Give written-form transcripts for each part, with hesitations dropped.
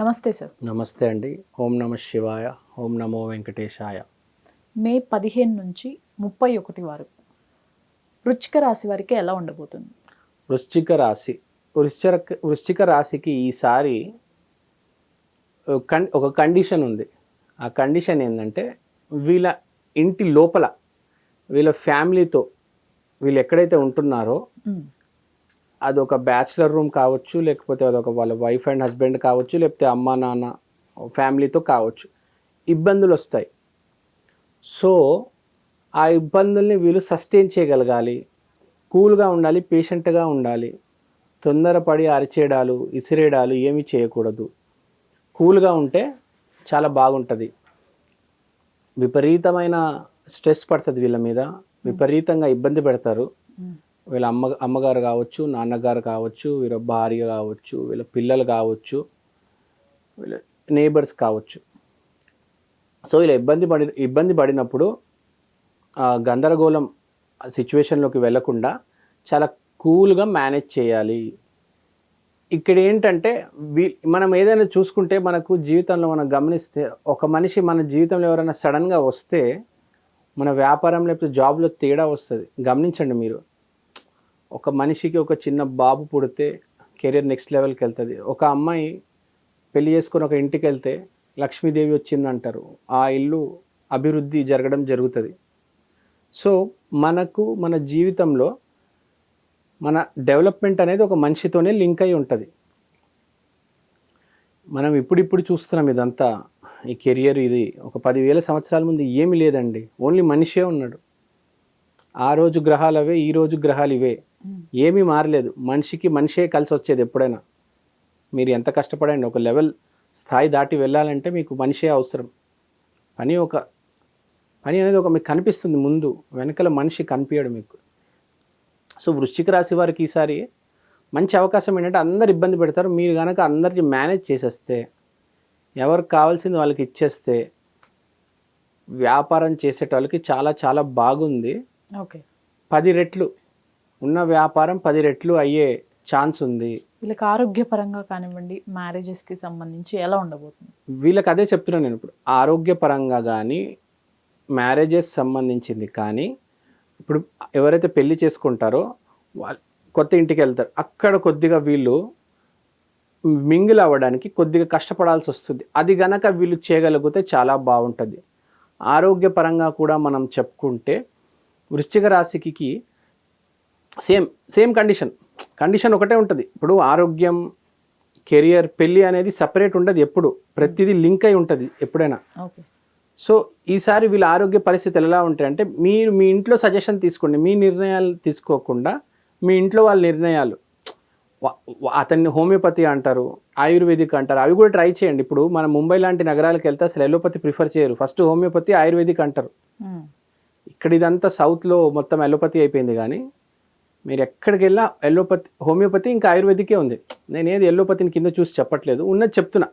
నమస్తే సార్. నమస్తే అండి. ఓం నమ శివాయ. ఓం నమో వెంకటేశాయ. మే 15 నుంచి 31 వరకు వృశ్చిక రాశి వారికి ఎలా ఉండబోతుంది? వృశ్చిక రాశి. వృశ్చిక రాశికి ఈసారి ఒక కండిషన్ ఉంది. ఆ కండిషన్ ఏంటంటే వీళ్ళ ఇంటి లోపల వీళ్ళ ఫ్యామిలీతో వీళ్ళు ఎక్కడైతే ఉంటున్నారో అదొక బ్యాచిలర్ రూమ్ కావచ్చు, లేకపోతే అదొక వాళ్ళ వైఫ్ అండ్ హస్బెండ్ కావచ్చు, లేకపోతే అమ్మ నాన్న ఫ్యామిలీతో కావచ్చు, ఇబ్బందులు వస్తాయి. సో ఆ ఇబ్బందుల్ని వీళ్ళు సస్టైన్ చేయగలగాలి, కూల్గా ఉండాలి, పేషెంట్గా ఉండాలి. తొందరపడి అరిచేయడాలు ఇసిరేయడాలు ఏమీ చేయకూడదు. కూల్గా ఉంటే చాలా బాగుంటుంది. విపరీతమైన స్ట్రెస్ పడుతుంది వీళ్ళ మీద, విపరీతంగా ఇబ్బంది పెడతారు. వీళ్ళ అమ్మగారు కావచ్చు, నాన్నగారు కావచ్చు, వీళ్ళ భార్య కావచ్చు, వీళ్ళ పిల్లలు కావచ్చు, వీళ్ళ నేబర్స్ కావచ్చు. సో ఇలా ఇబ్బంది పడినప్పుడు గందరగోళం సిచ్యువేషన్లోకి వెళ్ళకుండా చాలా కూల్గా మేనేజ్ చేయాలి. ఇక్కడ ఏంటంటే మనం ఏదైనా చూసుకుంటే మనకు జీవితంలో మనం గమనిస్తే ఒక మనిషి మన జీవితంలో ఎవరైనా సడన్గా వస్తే మన వ్యాపారం లేకపోతే జాబ్లో తేడా వస్తుంది. గమనించండి మీరు. ఒక మనిషికి ఒక చిన్న బాబు పుడితే కెరీర్ నెక్స్ట్ లెవెల్కి వెళ్తుంది. ఒక అమ్మాయి పెళ్లి చేసుకొని ఒక ఇంటికి వెళ్తే లక్ష్మీదేవి వచ్చిందంటారు. ఆ ఇల్లు అభివృద్ధి జరుగుతుంది. సో మనకు మన జీవితంలో మన డెవలప్మెంట్ అనేది ఒక మనిషితోనే లింక్ అయి ఉంటుంది. మనం ఇప్పుడు చూస్తున్నాం ఇదంతా. ఈ కెరియర్ ఇది ఒక 10,000 సంవత్సరాల ముందు ఏమీ లేదండి. ఓన్లీ మనిషే ఉన్నాడు. ఆ రోజు గ్రహాలు అవే, ఈ రోజు గ్రహాలు ఇవే. ఏమీ మారలేదు. మనిషికి మనిషే కలిసి వచ్చేది ఎప్పుడైనా. మీరు ఎంత కష్టపడండి, ఒక లెవెల్ స్థాయి దాటి వెళ్ళాలంటే మీకు మనిషే అవసరం. పని అనేది మీకు కనిపిస్తుంది ముందు, వెనకాల మనిషి కనిపించడు మీకు. సో వృశ్చిక రాశి వారికి ఈసారి మంచి అవకాశం ఏంటంటే అందరు ఇబ్బంది పెడతారు. మీరు కనుక అందరిని మేనేజ్ చేసేస్తే, ఎవరికి కావాల్సింది వాళ్ళకి ఇచ్చేస్తే వ్యాపారం చేసేటోళ్ళకి చాలా చాలా బాగుంది. ఓకే, 10 రెట్లు ఉన్న వ్యాపారం 10 రెట్లు అయ్యే ఛాన్స్ ఉంది. వీళ్ళకి ఆరోగ్యపరంగా కానివ్వండి, మ్యారేజెస్కి సంబంధించి ఎలా ఉండబోతుంది? వీళ్ళకి అదే చెప్తున్నాను నేను ఇప్పుడు. ఆరోగ్యపరంగా కానీ, మ్యారేజెస్ సంబంధించింది కానీ, ఇప్పుడు ఎవరైతే పెళ్లి చేసుకుంటారో వాళ్ళు కొత్త ఇంటికి వెళ్తారు. అక్కడ కొద్దిగా వీళ్ళు మింగిల్ అవ్వడానికి కొద్దిగా కష్టపడాల్సి వస్తుంది. అది గనక వీళ్ళు చేయగలిగితే చాలా బాగుంటుంది. ఆరోగ్యపరంగా కూడా మనం చెప్పుకుంటే వృశ్చిక రాశికి సేమ్ కండిషన్ ఒకటే ఉంటుంది. ఇప్పుడు ఆరోగ్యం, కెరియర్, పెళ్ళి అనేది సపరేట్ ఉండదు. ఎప్పుడు ప్రతిదీ లింక్ అయి ఉంటుంది ఎప్పుడైనా. ఓకే. సో ఈసారి వీళ్ళ ఆరోగ్య పరిస్థితులు ఎలా ఉంటాయంటే మీరు మీ ఇంట్లో సజెషన్ తీసుకోండి. మీ నిర్ణయాలు తీసుకోకుండా మీ ఇంట్లో వాళ్ళ నిర్ణయాలు, అతన్ని హోమియోపతి అంటారు, ఆయుర్వేదిక్ అంటారు, అవి కూడా ట్రై చేయండి. ఇప్పుడు మన ముంబై లాంటి నగరాలకు వెళ్తే అసలు ఎలోపతి ప్రిఫర్ చేయరు. ఫస్ట్ హోమియోపతి, ఆయుర్వేదిక్ అంటారు. ఇక్కడ ఇదంతా సౌత్లో మొత్తం ఎలోపతి అయిపోయింది. కానీ మీరు ఎక్కడికి వెళ్ళా హోమియోపతి ఇంకా ఆయుర్వేదికే ఉంది. నేను ఏది ఎలోపతిని కింద చూసి చెప్పట్లేదు, ఉన్నది చెప్తున్నా.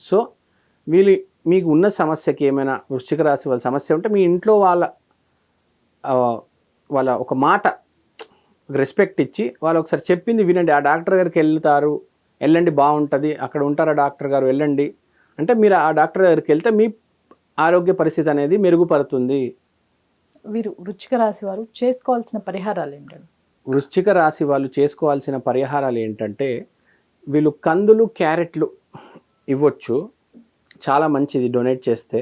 సో మీకు ఉన్న సమస్యకి ఏమైనా వృశ్చిక రాశి వాళ్ళ సమస్య ఉంటే మీ ఇంట్లో వాళ్ళ ఒక మాట రెస్పెక్ట్ ఇచ్చి వాళ్ళు ఒకసారి చెప్పింది వినండి. ఆ డాక్టర్ గారికి వెళ్ళండి, బాగుంటుంది, అక్కడ ఉంటారా డాక్టర్ గారు, వెళ్ళండి అంటే మీరు ఆ డాక్టర్ దగ్గరికి వెళ్తే మీ ఆరోగ్య పరిస్థితి అనేది మెరుగుపడుతుంది. వీరు వృశ్చిక రాశి వారు చేసుకోవాల్సిన పరిహారాలు ఏంటంటే? వృశ్చిక రాశి వాళ్ళు చేసుకోవాల్సిన పరిహారాలు ఏంటంటే వీళ్ళు కందులు, క్యారెట్లు ఇవ్వచ్చు. చాలా మంచిది డొనేట్ చేస్తే.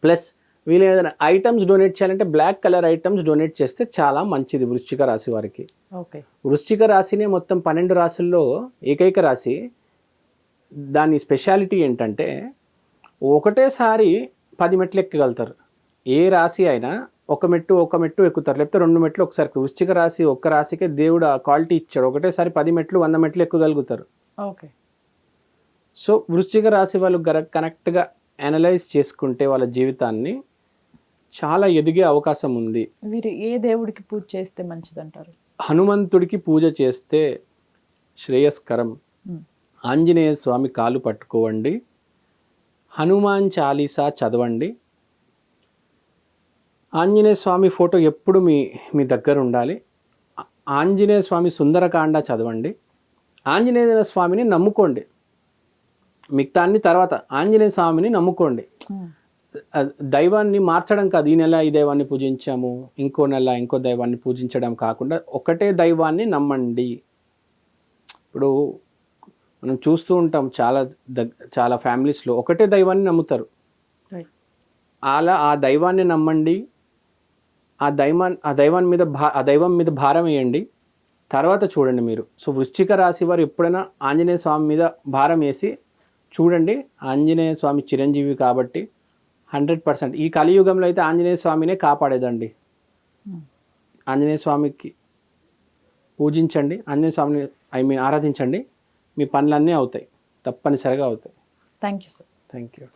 ప్లస్ వీళ్ళు ఏదైనా ఐటమ్స్ డొనేట్ చేయాలంటే బ్లాక్ కలర్ ఐటమ్స్ డొనేట్ చేస్తే చాలా మంచిది వృశ్చిక రాశి వారికి. ఓకే. వృశ్చిక రాశినే మొత్తం 12 రాశుల్లో ఏకైక రాశి. దాని స్పెషాలిటీ ఏంటంటే ఒకటేసారి 10 మెట్లు ఎక్కగలుగుతారు. ఏ రాశి అయినా ఒక మెట్టు ఎక్కుతారు, లేకపోతే 2 మెట్లు ఒకసారి. వృశ్చిక రాశి ఒక్క రాశికే దేవుడు ఆ క్వాలిటీ ఇచ్చాడు. ఒకటేసారి 10 మెట్లు 100 మెట్లు ఎక్కగలుగుతారు. ఓకే. సో వృశ్చిక రాశి వాళ్ళు కరెక్ట్గా అనలైజ్ చేసుకుంటే వాళ్ళ జీవితాన్ని చాలా ఎదిగే అవకాశం ఉంది. వీరు ఏ దేవుడికి పూజ చేస్తే మంచిదంటారు? హనుమంతుడికి పూజ చేస్తే శ్రేయస్కరం. ఆంజనేయ స్వామి కాలు పట్టుకోవండి, హనుమాన్ చాలీసా చదవండి. ఆంజనేయ స్వామి ఫోటో ఎప్పుడు మీ దగ్గర ఉండాలి. ఆంజనేయ స్వామి సుందరకాండ చదవండి. ఆంజనేయ స్వామిని నమ్ముకోండి, మిగతా అన్ని తర్వాత. ఆంజనేయ స్వామిని నమ్ముకోండి. దైవాన్ని మార్చడం కాదు, ఈ నెల ఈ దైవాన్ని పూజించాము, ఇంకో నెల ఇంకో దైవాన్ని పూజించడం కాకుండా ఒకటే దైవాన్ని నమ్మండి. ఇప్పుడు మనం చూస్తూ ఉంటాం చాలా ఫ్యామిలీస్లో ఒకటే దైవాన్ని నమ్ముతారు. అలా ఆ దైవాన్ని నమ్మండి, ఆ దైవం మీద భారం వేయండి, తర్వాత చూడండి మీరు. సో వృశ్చిక రాశి వారు ఎప్పుడైనా ఆంజనేయ స్వామి మీద భారం వేసి చూడండి. ఆంజనేయ స్వామి చిరంజీవి కాబట్టి 100%. ఈ కలియుగంలో అయితే ఆంజనేయ స్వామినే కాపాడేదండి. ఆంజనేయ స్వామికి పూజించండి, ఆంజనేయ స్వామిని ఆరాధించండి, మీ పనులన్నీ అవుతాయి, తప్పనిసరిగా అవుతాయి. Thank you sir. Thank you.